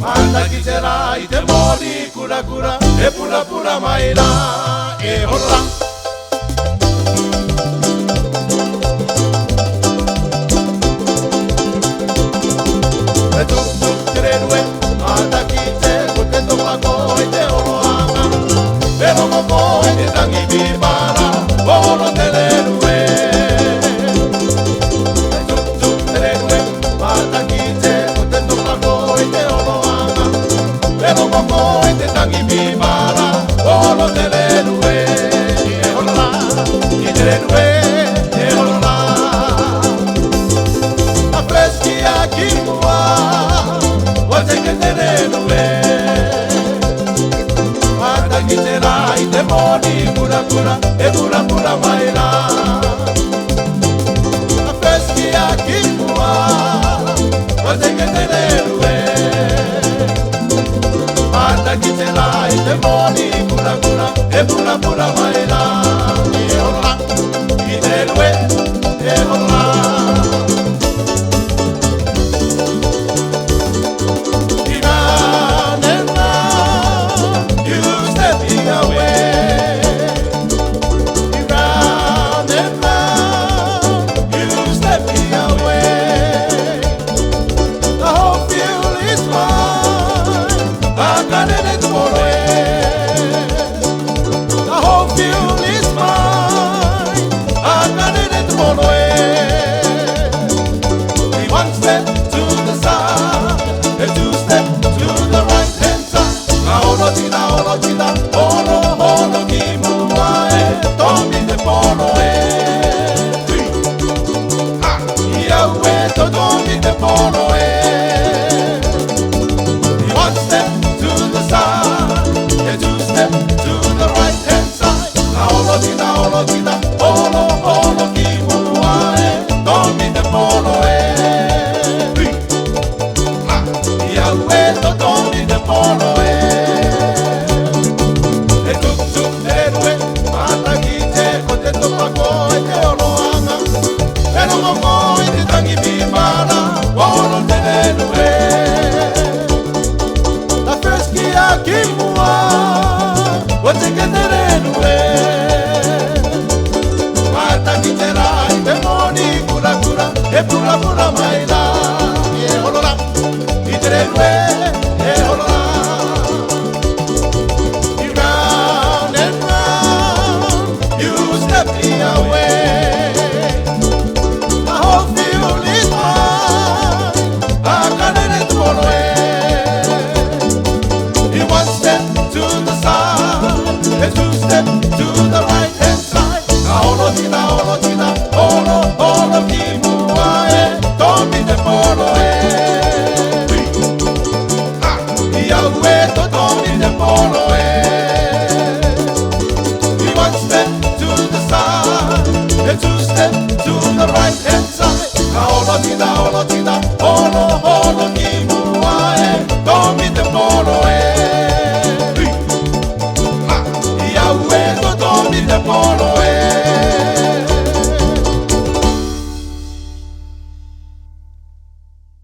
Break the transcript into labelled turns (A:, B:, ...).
A: Matakite i te mori kurakura e purapura mai rā e hora. E tuk te rerue, matakite ko te topa ko i te horohanga. E rongo ko i te tangi pipara, horo te rerue. E tuk te rerue, matakite ko te topa ko i te horohanga. E rongo ko i te tangi pipara, horo te rerue. E hora, i te rerue, e hora. A freski a Gizmo. Teke te rerue Matakite i te mori kurakura e purapura mai rā.